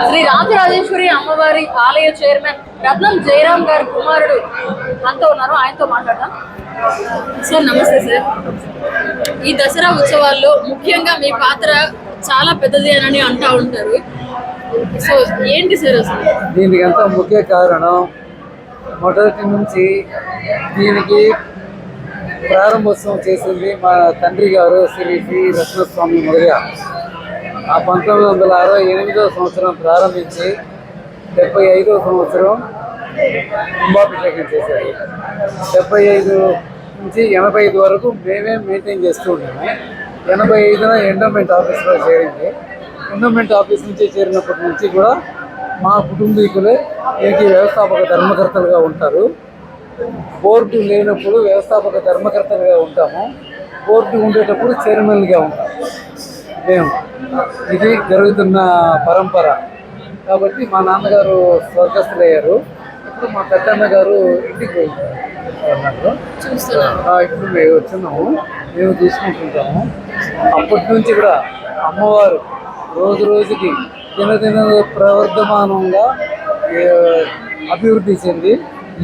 శ్రీ రాజరాజేశ్వరి అమ్మవారి ఆలయ చైర్మన్ రత్నం జయరామ్ గారి కుమారుడు మనతో ఉన్నారు, ఆయనతో మాట్లాడదాం. సార్ నమస్తే సార్. ఈ దసరా ఉత్సవాల్లో ముఖ్యంగా మీ పాత్ర చాలా పెద్దది అని అంటూ ఉంటారు. సో ఏంటి సార్ అసలు దీనికి అంతా ముఖ్య కారణం మొదటి నుంచి దీనికి ప్రారంభోత్సవం చేసింది మా తండ్రి గారు శ్రీ శ్రీ రత్నస్వామి మొదలుగా 1968వ సంవత్సరం ప్రారంభించి 75వ సంవత్సరం కుంభాభిషేకం చేశారు. 75 నుంచి 85 వరకు మేమే మెయింటైన్ చేస్తూ ఉన్నాము. 85న ఎండోమెంట్ ఆఫీస్లో చేరింది. ఎండోమెంట్ ఆఫీస్ నుంచి చేరినప్పటి నుంచి కూడా మా కుటుంబీకులే దీనికి వ్యవస్థాపక ధర్మకర్తలుగా ఉంటారు. బోర్డు లేనప్పుడు వ్యవస్థాపక ధర్మకర్తలుగా ఉంటాము, బోర్డు ఉండేటప్పుడు చైర్మన్గా ఉంటాము మేము. ఇది జరుగుతున్న పరంపర. కాబట్టి మా నాన్నగారు స్వర్గస్థులయ్యారు. ఇప్పుడు మా పెద్దన్న గారు ఇంటికి వెళ్తారు. ఇప్పుడు మేము వచ్చినాము, మేము చూసుకుంటుంటాము. అప్పటి నుంచి కూడా అమ్మవారు రోజు రోజుకి దినదిన ప్రవర్ధమానంగా అభివృద్ధి చెంది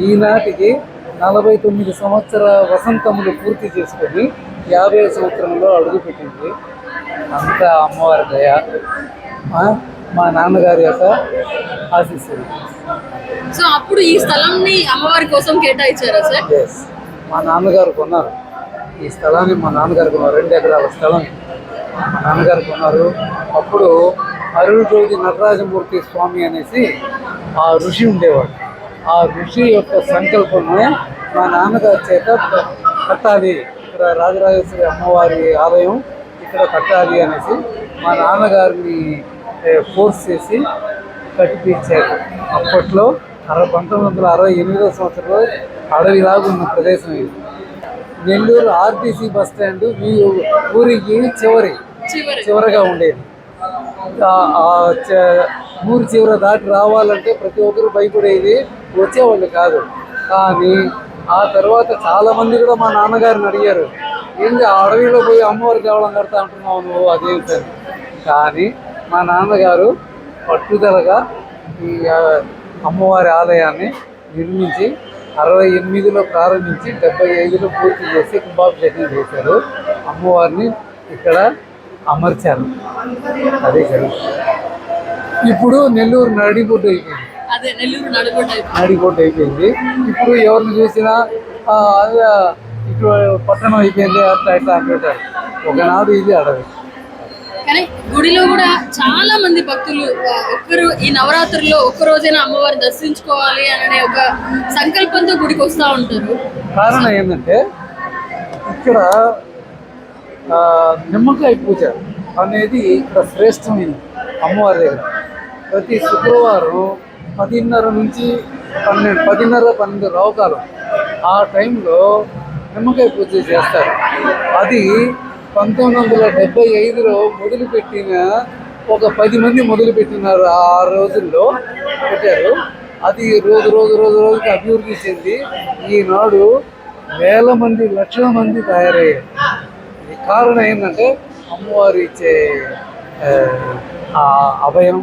ఈనాటికి 49 సంవత్సర వసంతములు పూర్తి చేసుకొని 50వ సంవత్సరంలో అడుగుపెట్టింది. అంతా అమ్మవారి దయ, మా నాన్నగారి యొక్క ఆశీస్సులు. సో అప్పుడు ఈ స్థలాన్ని అమ్మవారి కోసం కేటాయించారా సార్? ఎస్, మా నాన్నగారు కొన్నారు ఈ స్థలాన్ని. మా నాన్నగారు కొన్నారు 2 ఎకరాల స్థలం మా నాన్నగారు కొన్నారు. అప్పుడు అరుణ్జోతి నటరాజమూర్తి స్వామి అనేసి ఆ ఋషి ఉండేవాడు. ఆ ఋషి యొక్క సంకల్పమే మా నాన్నగారి చేత కట్టాలి, ఇక్కడ రాజరాజేశ్వరి అమ్మవారి ఆలయం ఇక్కడ కట్టాలి అనేసి మా నాన్నగారిని ఫోర్స్ చేసి కట్టిపించారు. అప్పట్లో 1968వ సంవత్సరంలో అడవిలాగా ఉన్న ప్రదేశం ఇది. నెల్లూరు ఆర్టీసీ బస్ స్టాండ్ మీ ఊరికి చివరగా ఉండేది. ఊరి చివర దాటి రావాలంటే ప్రతి ఒక్కరు భయపడేది, వచ్చేవాళ్ళు కాదు. కానీ ఆ తర్వాత చాలామంది కూడా మా నాన్నగారిని అడిగారు, ఏంటి ఆ అడవిలో పోయి అమ్మవారి దేవాలయం కడతా అంటున్నావు నువ్వు, అదేంటి. కానీ మా నాన్నగారు పట్టుదలగా ఈ అమ్మవారి ఆలయాన్ని నిర్మించి 68లో ప్రారంభించి 75లో పూర్తి చేసి కుంభాభిషేకం చేశారు. అమ్మవారిని ఇక్కడ అమర్చారు. అదే జరుగుతుంది. ఇప్పుడు నెల్లూరు నడిబొడ్డు అయిపోయింది. ఇప్పుడు ఎవరిని చూసినా ఇప్పుడు పట్టణం అయిపోయింది అట్లా ఇట్లా అంటుంటారు. ఒకనాడు ఇది అడవి. కానీ గుడిలో కూడా చాలా మంది భక్తులు ఒక్కరు ఈ నవరాత్రుల్లో ఒక్క రోజైనా అమ్మవారిని దర్శించుకోవాలి అనే ఒక సంకల్పంతో గుడికి వస్తూ ఉంటారు. కారణం ఏంటంటే ఇక్కడ నిమ్మకాయ పూజ అనేది ఇక్కడ శ్రేష్టమైనది అమ్మవారి దగ్గర. ప్రతి శుక్రవారం 10:30 నుంచి 12 రావుకాలం ఆ టైంలో నిమ్మకాయ పూజ చేస్తారు. అది 1975లో మొదలుపెట్టిన ఒక 10 మంది మొదలుపెట్టినారు. ఆ రోజుల్లో పెట్టారు. అది రోజుకి అభివృద్ధి చెంది ఈనాడు వేల మంది, లక్షల మంది తయారయ్యారు. కారణం ఏంటంటే అమ్మవారు ఇచ్చే అభయం.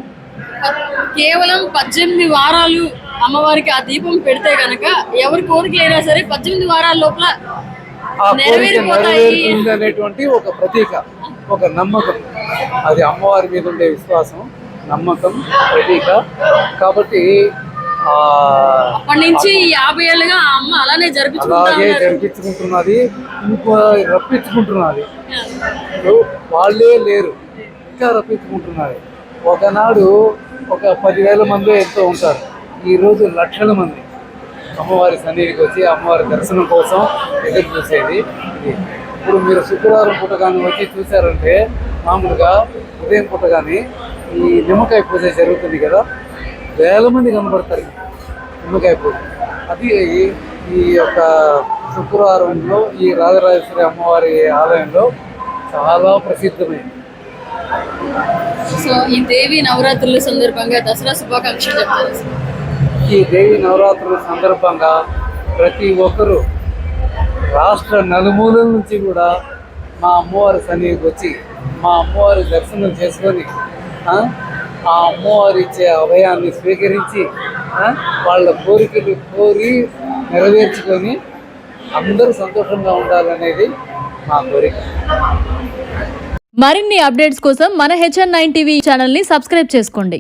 కేవలం 18 వారాలు అమ్మవారికి ఆ దీపం పెడితే కనుక ఎవరి కోరికలైనా సరే 18 వారాల లోపల నెరవేరుతుంది అనేటువంటి ఒక ప్రతీక, ఒక నమ్మకం. అది అమ్మవారి మీద ఉండే విశ్వాసం, నమ్మకం, ప్రతీక. కాబట్టి అప్పటి నుంచి 50 ఏళ్ళుగా అమ్మ అలాగే జరిపించుకుంటున్నది, ఇంకో రప్పించుకుంటున్నది. వాళ్ళే లేరు, ఇంకా రప్పించుకుంటున్నారు. ఒకనాడు ఒక 10,000 మంది ఎంతో ఉంటారు. ఈరోజు లక్షల మంది అమ్మవారి సన్నిధికి వచ్చి అమ్మవారి దర్శనం కోసం ఎదురు చూసేది. ఇప్పుడు మీరు శుక్రవారం పూట కానీ వచ్చి చూసారంటే మామూలుగా ఉదయం పూట కానీ ఈ నిమ్మకాయ పూజ జరుగుతుంది కదా, వేల మంది కనబడతారు నిమ్మకాయ పూజ. అది ఈ యొక్క శుక్రవారంలో ఈ రాజరాజేశ్వరి అమ్మవారి ఆలయంలో చాలా ప్రసిద్ధమైంది. సో ఈ దేవి నవరాత్రుల సందర్భంగా దసరా శుభాకాంక్షలు చెప్తారు. ఈ దేవి నవరాత్రుల సందర్భంగా ప్రతి ఒక్కరూ రాష్ట్ర నలుమూలల నుంచి కూడా మా అమ్మవారి సన్నిధికి వచ్చి మా అమ్మవారి దర్శనం చేసుకొని ఆ అమ్మవారు ఇచ్చే అభయాన్ని స్వీకరించి వాళ్ళ కోరికలు కోరి నెరవేర్చుకొని అందరూ సంతోషంగా ఉండాలనేది మా కోరిక. మరిన్ని అప్డేట్స్ కోసం మన HN9 టీవీ ఛానల్ని సబ్స్క్రైబ్ చేసుకోండి.